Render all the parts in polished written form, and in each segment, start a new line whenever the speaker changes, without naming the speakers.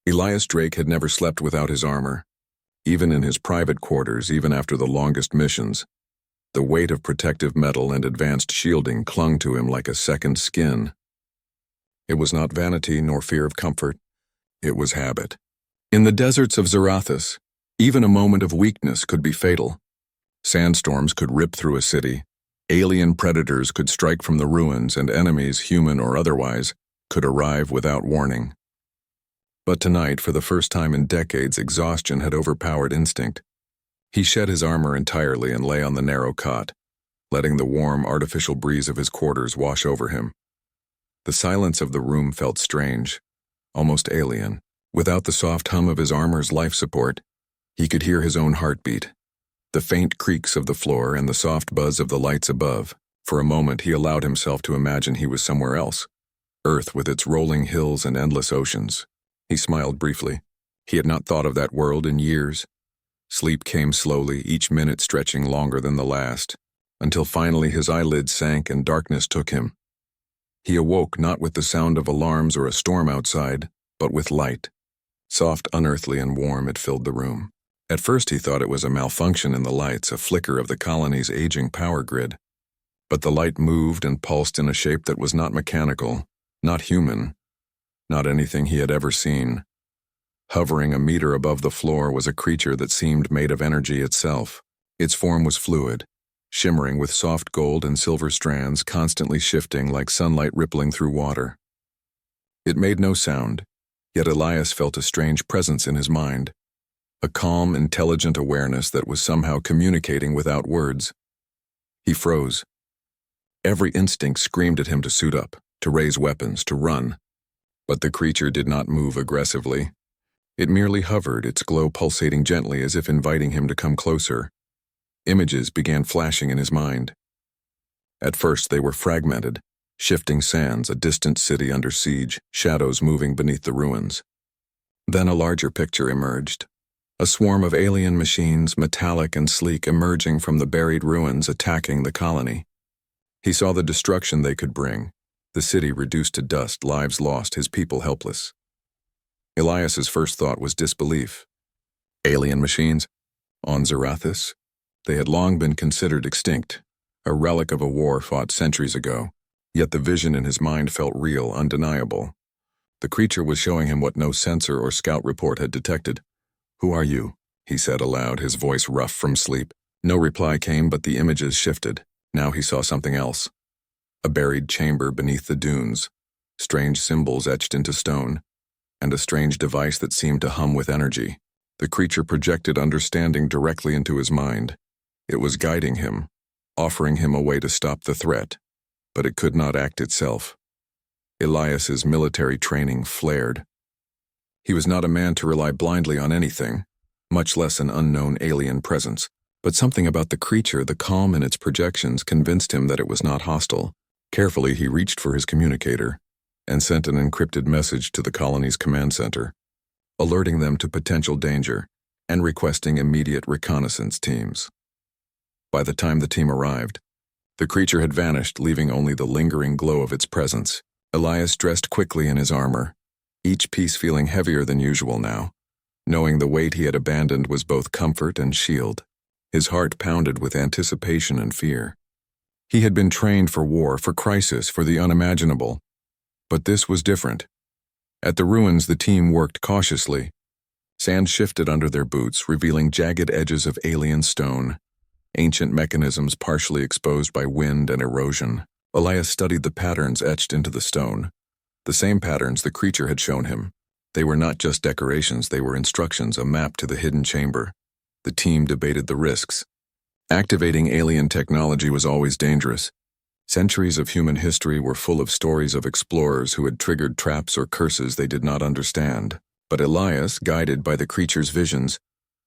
Elias Drake had never slept without his armor. Even in his private quarters, even after the longest missions, the weight of protective metal and advanced shielding clung to him like a second skin. It was not vanity nor fear of comfort. It was habit. In the deserts of Zarathus, even a moment of weakness could be fatal. Sandstorms could rip through a city, alien predators could strike from the ruins, and enemies, human or otherwise, could arrive without warning. But tonight, for the first time in decades, exhaustion had overpowered instinct. He shed his armor entirely and lay on the narrow cot, letting the warm, artificial breeze of his quarters wash over him. The silence of the room felt strange, almost alien. Without the soft hum of his armor's life support, he could hear his own heartbeat, the faint creaks of the floor and the soft buzz of the lights above. For a moment he allowed himself to imagine he was somewhere else, Earth with its rolling hills and endless oceans. He smiled briefly. He had not thought of that world in years. Sleep came slowly, each minute stretching longer than the last, until finally his eyelids sank and darkness took him. He awoke not with the sound of alarms or a storm outside, but with light. Soft, unearthly, and warm, it filled the room. At first he thought it was a malfunction in the lights, a flicker of the colony's aging power grid. But the light moved and pulsed in a shape that was not mechanical, not human, not anything he had ever seen. Hovering a meter above the floor was a creature that seemed made of energy itself. Its form was fluid, shimmering with soft gold and silver strands constantly shifting like sunlight rippling through water. It made no sound, yet Elias felt a strange presence in his mind, a calm, intelligent awareness that was somehow communicating without words. He froze. Every instinct screamed at him to suit up, to raise weapons, to run. But the creature did not move aggressively. It merely hovered, its glow pulsating gently as if inviting him to come closer. Images began flashing in his mind. At first they were fragmented, shifting sands, a distant city under siege, shadows moving beneath the ruins. Then a larger picture emerged. A swarm of alien machines, metallic and sleek, emerging from the buried ruins, attacking the colony. He saw the destruction they could bring. The city reduced to dust, lives lost, his people helpless. Elias's first thought was disbelief. Alien machines? On Zarathus? They had long been considered extinct, a relic of a war fought centuries ago, yet the vision in his mind felt real, undeniable. The creature was showing him what no sensor or scout report had detected. "Who are you?" he said aloud, his voice rough from sleep. No reply came, but the images shifted. Now he saw something else. A buried chamber beneath the dunes, strange symbols etched into stone, and a strange device that seemed to hum with energy. The creature projected understanding directly into his mind. It was guiding him, offering him a way to stop the threat, but it could not act itself. Elias's military training flared. He was not a man to rely blindly on anything, much less an unknown alien presence, but something about the creature, the calm in its projections, convinced him that it was not hostile. Carefully, he reached for his communicator and sent an encrypted message to the colony's command center, alerting them to potential danger and requesting immediate reconnaissance teams. By the time the team arrived, the creature had vanished, leaving only the lingering glow of its presence. Elias dressed quickly in his armor, each piece feeling heavier than usual now, knowing the weight he had abandoned was both comfort and shield. His heart pounded with anticipation and fear. He had been trained for war, for crisis, for the unimaginable. But this was different. At the ruins, the team worked cautiously. Sand shifted under their boots, revealing jagged edges of alien stone, ancient mechanisms partially exposed by wind and erosion. Elias studied the patterns etched into the stone, the same patterns the creature had shown him. They were not just decorations, they were instructions, a map to the hidden chamber. The team debated the risks. Activating alien technology was always dangerous. Centuries of human history were full of stories of explorers who had triggered traps or curses they did not understand. But Elias, guided by the creature's visions,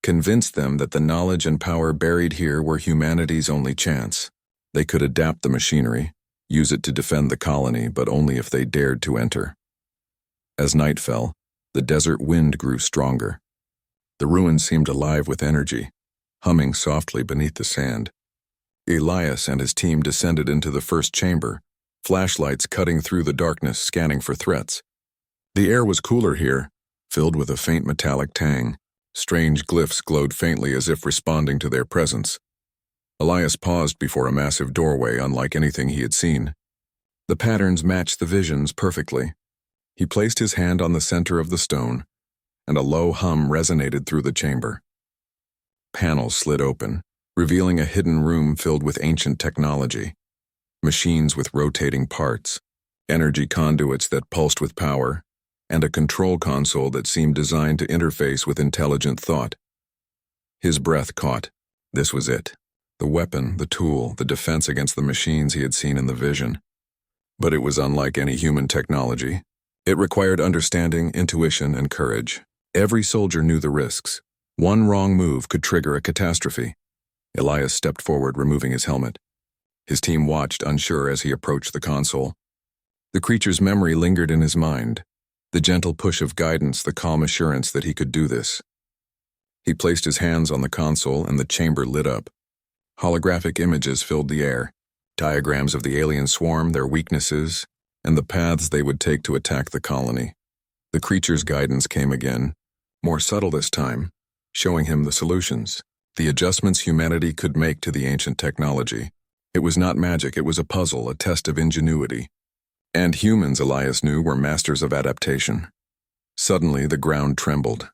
convinced them that the knowledge and power buried here were humanity's only chance. They could adapt the machinery, use it to defend the colony, but only if they dared to enter. As night fell, the desert wind grew stronger. The ruins seemed alive with energy, humming softly beneath the sand. Elias and his team descended into the first chamber, flashlights cutting through the darkness, scanning for threats. The air was cooler here, filled with a faint metallic tang. Strange glyphs glowed faintly as if responding to their presence. Elias paused before a massive doorway unlike anything he had seen. The patterns matched the visions perfectly. He placed his hand on the center of the stone, and a low hum resonated through the chamber. Panels slid open, revealing a hidden room filled with ancient technology. Machines with rotating parts, energy conduits that pulsed with power, and a control console that seemed designed to interface with intelligent thought. His breath caught. This was it. The weapon, the tool, the defense against the machines he had seen in the vision. But it was unlike any human technology. It required understanding, intuition, and courage. Every soldier knew the risks. One wrong move could trigger a catastrophe. Elias stepped forward, removing his helmet. His team watched, unsure, as he approached the console. The creature's memory lingered in his mind. The gentle push of guidance, the calm assurance that he could do this. He placed his hands on the console, and the chamber lit up. Holographic images filled the air. Diagrams of the alien swarm, their weaknesses, and the paths they would take to attack the colony. The creature's guidance came again, more subtle this time, showing him the solutions, the adjustments humanity could make to the ancient technology. It was not magic, it was a puzzle, a test of ingenuity. And humans, Elias knew, were masters of adaptation. Suddenly, the ground trembled.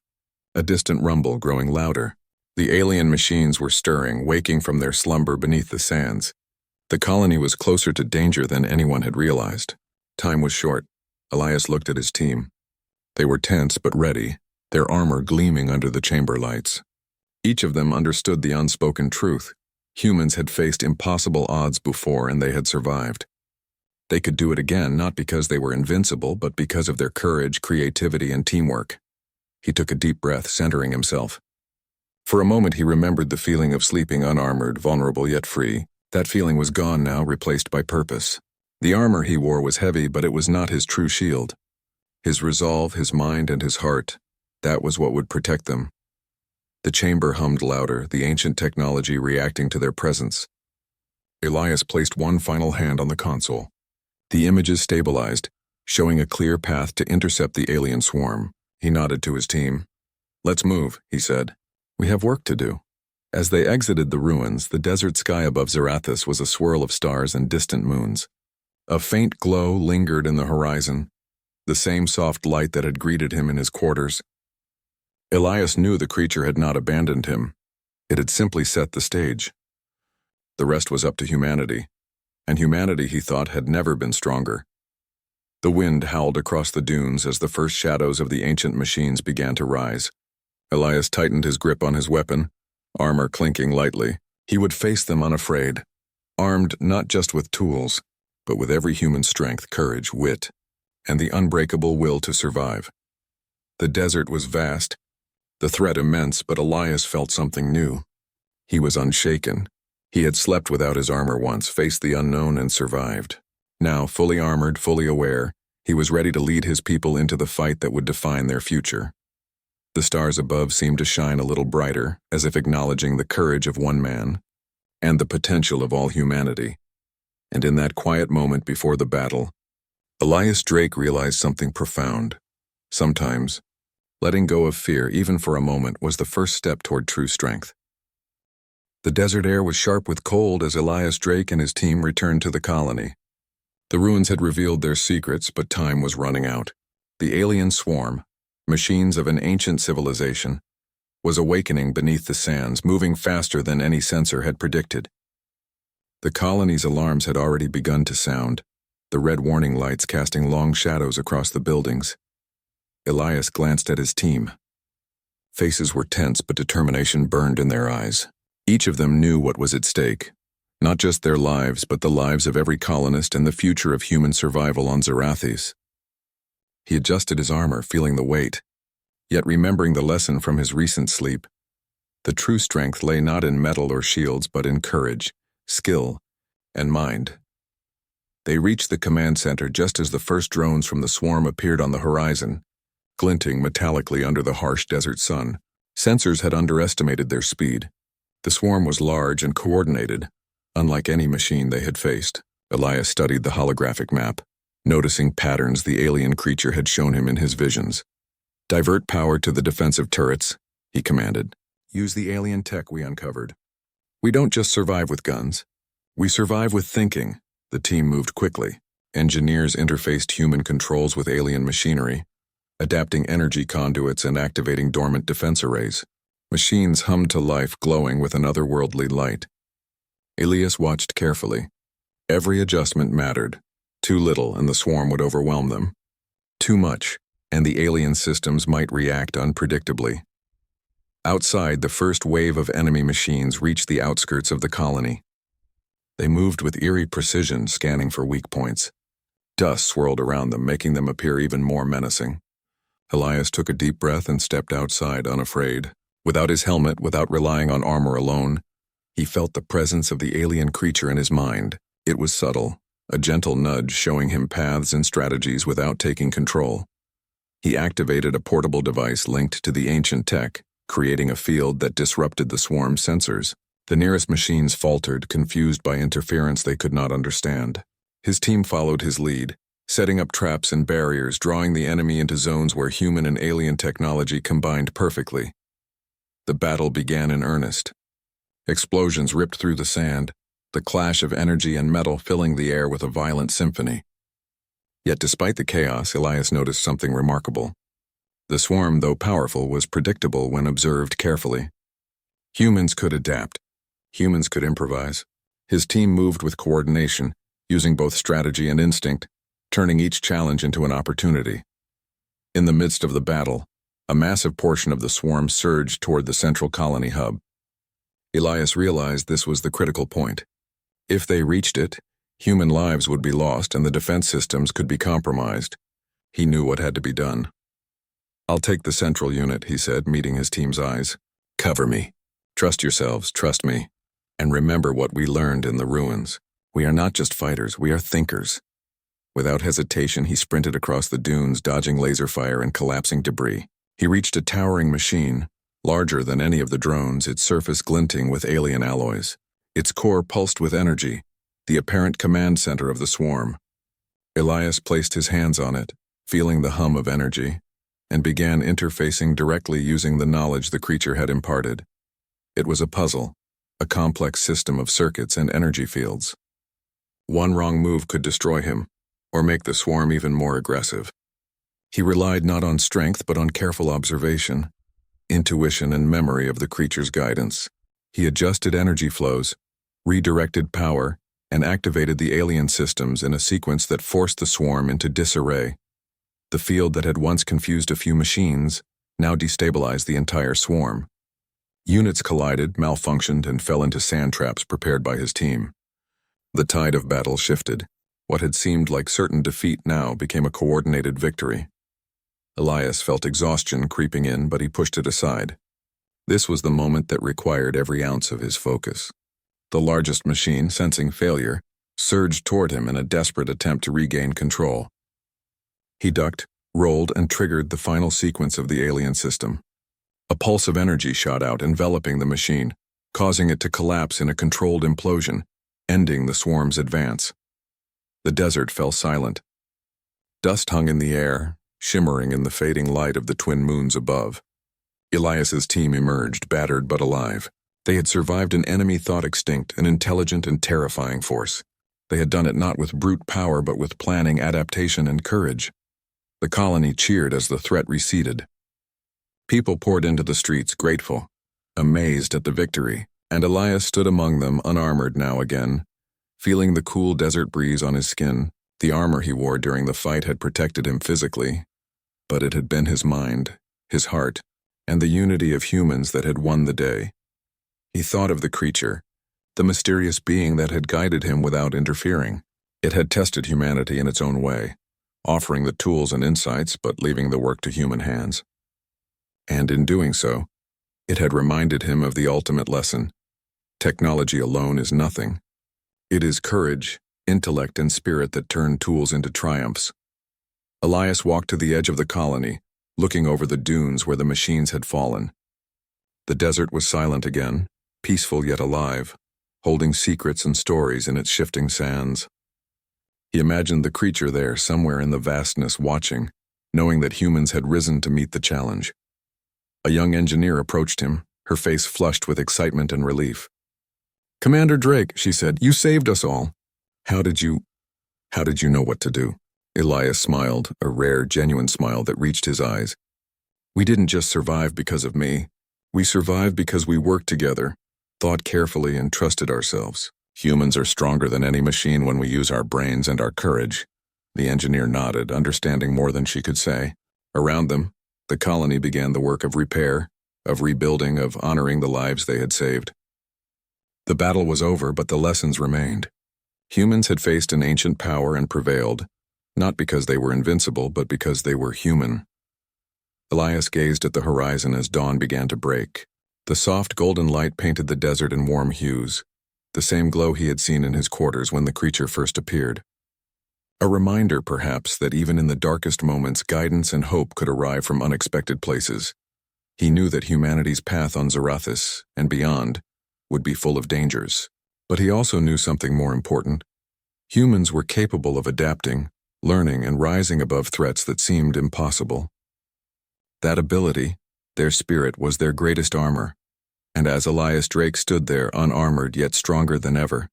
A distant rumble growing louder. The alien machines were stirring, waking from their slumber beneath the sands. The colony was closer to danger than anyone had realized. Time was short. Elias looked at his team. They were tense but ready, their armor gleaming under the chamber lights. Each of them understood the unspoken truth. Humans had faced impossible odds before, and they had survived. They could do it again, not because they were invincible, but because of their courage, creativity, and teamwork. He took a deep breath, centering himself. For a moment he remembered the feeling of sleeping unarmored, vulnerable yet free. That feeling was gone now, replaced by purpose. The armor he wore was heavy, but it was not his true shield. His resolve, his mind, and his heart, that was what would protect them. The chamber hummed louder, the ancient technology reacting to their presence. Elias placed one final hand on the console. The images stabilized, showing a clear path to intercept the alien swarm. He nodded to his team. "Let's move," he said. "We have work to do." As they exited the ruins, the desert sky above Zarathus was a swirl of stars and distant moons. A faint glow lingered in the horizon, the same soft light that had greeted him in his quarters. Elias knew the creature had not abandoned him. It had simply set the stage. The rest was up to humanity, and humanity, he thought, had never been stronger. The wind howled across the dunes as the first shadows of the ancient machines began to rise. Elias tightened his grip on his weapon, armor clinking lightly. He would face them unafraid, armed not just with tools, but with every human strength, courage, wit, and the unbreakable will to survive. The desert was vast, the threat immense, but Elias felt something new. He was unshaken. He had slept without his armor once, faced the unknown, and survived. Now, fully armored, fully aware, he was ready to lead his people into the fight that would define their future. The stars above seemed to shine a little brighter, as if acknowledging the courage of one man and the potential of all humanity. And in that quiet moment before the battle, Elias Drake realized something profound. Sometimes, letting go of fear, even for a moment, was the first step toward true strength. The desert air was sharp with cold as Elias Drake and his team returned to the colony. The ruins had revealed their secrets, but time was running out. The alien swarm, machines of an ancient civilization, was awakening beneath the sands, moving faster than any sensor had predicted. The colony's alarms had already begun to sound, the red warning lights casting long shadows across the buildings. Elias glanced at his team. Faces were tense, but determination burned in their eyes. Each of them knew what was at stake, not just their lives, but the lives of every colonist and the future of human survival on Zarathus. He adjusted his armor, feeling the weight, yet remembering the lesson from his recent sleep. The true strength lay not in metal or shields, but in courage, skill, and mind. They reached the command center just as the first drones from the swarm appeared on the horizon, glinting metallically under the harsh desert sun. Sensors had underestimated their speed. The swarm was large and coordinated, unlike any machine they had faced. Elias studied the holographic map, noticing patterns the alien creature had shown him in his visions. "Divert power to the defensive turrets," he commanded. "Use the alien tech we uncovered. We don't just survive with guns. We survive with thinking." The team moved quickly. Engineers interfaced human controls with alien machinery, adapting energy conduits and activating dormant defense arrays. Machines hummed to life, glowing with an otherworldly light. Elias watched carefully. Every adjustment mattered. Too little, and the swarm would overwhelm them. Too much, and the alien systems might react unpredictably. Outside, the first wave of enemy machines reached the outskirts of the colony. They moved with eerie precision, scanning for weak points. Dust swirled around them, making them appear even more menacing. Elias took a deep breath and stepped outside, unafraid. Without his helmet, without relying on armor alone, he felt the presence of the alien creature in his mind. It was subtle, a gentle nudge showing him paths and strategies without taking control. He activated a portable device linked to the ancient tech, creating a field that disrupted the swarm's sensors. The nearest machines faltered, confused by interference they could not understand. His team followed his lead, setting up traps and barriers, drawing the enemy into zones where human and alien technology combined perfectly. The battle began in earnest. Explosions ripped through the sand, the clash of energy and metal filling the air with a violent symphony. Yet despite the chaos, Elias noticed something remarkable. The swarm, though powerful, was predictable when observed carefully. Humans could adapt. Humans could improvise. His team moved with coordination, using both strategy and instinct, turning each challenge into an opportunity. In the midst of the battle, a massive portion of the swarm surged toward the central colony hub. Elias realized this was the critical point. If they reached it, human lives would be lost and the defense systems could be compromised. He knew what had to be done. "I'll take the central unit," he said, meeting his team's eyes. "Cover me. Trust yourselves, trust me. And remember what we learned in the ruins. We are not just fighters, we are thinkers." Without hesitation, he sprinted across the dunes, dodging laser fire and collapsing debris. He reached a towering machine, larger than any of the drones, its surface glinting with alien alloys. Its core pulsed with energy, the apparent command center of the swarm. Elias placed his hands on it, feeling the hum of energy, and began interfacing directly using the knowledge the creature had imparted. It was a puzzle, a complex system of circuits and energy fields. One wrong move could destroy him, or make the swarm even more aggressive. He relied not on strength but on careful observation, intuition and memory of the creature's guidance. He adjusted energy flows, redirected power, and activated the alien systems in a sequence that forced the swarm into disarray. The field that had once confused a few machines now destabilized the entire swarm. Units collided, malfunctioned, and fell into sand traps prepared by his team. The tide of battle shifted. What had seemed like certain defeat now became a coordinated victory. Elias felt exhaustion creeping in, but he pushed it aside. This was the moment that required every ounce of his focus. The largest machine, sensing failure, surged toward him in a desperate attempt to regain control. He ducked, rolled, and triggered the final sequence of the alien system. A pulse of energy shot out, enveloping the machine, causing it to collapse in a controlled implosion, ending the swarm's advance. The desert fell silent. Dust hung in the air, shimmering in the fading light of the twin moons above. Elias's team emerged, battered but alive. They had survived an enemy thought extinct, an intelligent and terrifying force. They had done it not with brute power but with planning, adaptation, and courage. The colony cheered as the threat receded. People poured into the streets, grateful, amazed at the victory, and Elias stood among them, unarmored now again, feeling the cool desert breeze on his skin. The armor he wore during the fight had protected him physically, but it had been his mind, his heart, and the unity of humans that had won the day. He thought of the creature, the mysterious being that had guided him without interfering. It had tested humanity in its own way, offering the tools and insights but leaving the work to human hands. And in doing so, it had reminded him of the ultimate lesson. Technology alone is nothing. It is courage, intellect, and spirit that turn tools into triumphs. Elias walked to the edge of the colony, looking over the dunes where the machines had fallen. The desert was silent again, peaceful yet alive, holding secrets and stories in its shifting sands. He imagined the creature there, somewhere in the vastness, watching, knowing that humans had risen to meet the challenge. A young engineer approached him, her face flushed with excitement and relief. "Commander Drake," she said, "you saved us all. How did you know what to do?" Elias smiled, a rare, genuine smile that reached his eyes. "We didn't just survive because of me. We survived because we worked together, thought carefully, and trusted ourselves. Humans are stronger than any machine when we use our brains and our courage." The engineer nodded, understanding more than she could say. Around them, the colony began the work of repair, of rebuilding, of honoring the lives they had saved. The battle was over, but the lessons remained. Humans had faced an ancient power and prevailed, not because they were invincible, but because they were human. Elias gazed at the horizon as dawn began to break. The soft golden light painted the desert in warm hues, the same glow he had seen in his quarters when the creature first appeared. A reminder, perhaps, that even in the darkest moments, guidance and hope could arrive from unexpected places. He knew that humanity's path on Zarathus, and beyond, would be full of dangers. But he also knew something more important. Humans were capable of adapting, learning, and rising above threats that seemed impossible. That ability, their spirit, was their greatest armor. And as Elias Drake stood there, unarmored yet stronger than ever,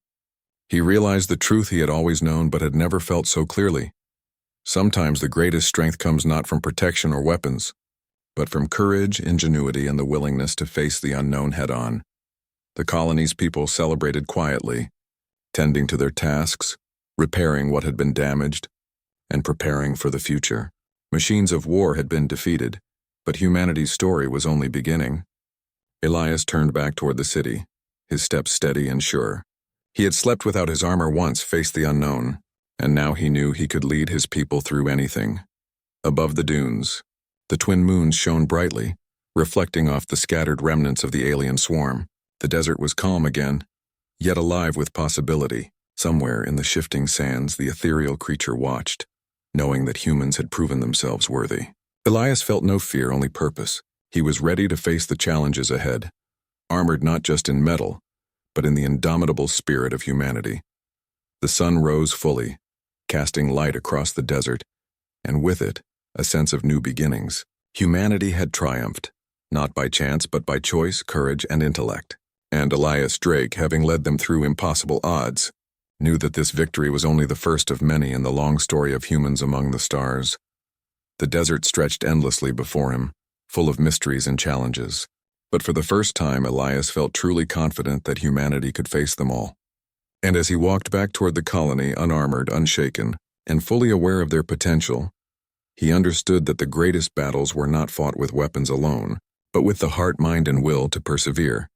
he realized the truth he had always known but had never felt so clearly. Sometimes the greatest strength comes not from protection or weapons, but from courage, ingenuity, and the willingness to face the unknown head-on. The colony's people celebrated quietly, tending to their tasks, repairing what had been damaged, and preparing for the future. Machines of war had been defeated, but humanity's story was only beginning. Elias turned back toward the city, his steps steady and sure. He had slept without his armor once, faced the unknown, and now he knew he could lead his people through anything. Above the dunes, the twin moons shone brightly, reflecting off the scattered remnants of the alien swarm. The desert was calm again, yet alive with possibility. Somewhere in the shifting sands, the ethereal creature watched, knowing that humans had proven themselves worthy. Elias felt no fear, only purpose. He was ready to face the challenges ahead, armored not just in metal, but in the indomitable spirit of humanity. The sun rose fully, casting light across the desert, and with it, a sense of new beginnings. Humanity had triumphed, not by chance but by choice, courage, and intellect. And Elias Drake, having led them through impossible odds, knew that this victory was only the first of many in the long story of humans among the stars. The desert stretched endlessly before him, full of mysteries and challenges. But for the first time, Elias felt truly confident that humanity could face them all. And as he walked back toward the colony, unarmored, unshaken, and fully aware of their potential, he understood that the greatest battles were not fought with weapons alone, but with the heart, mind, and will to persevere.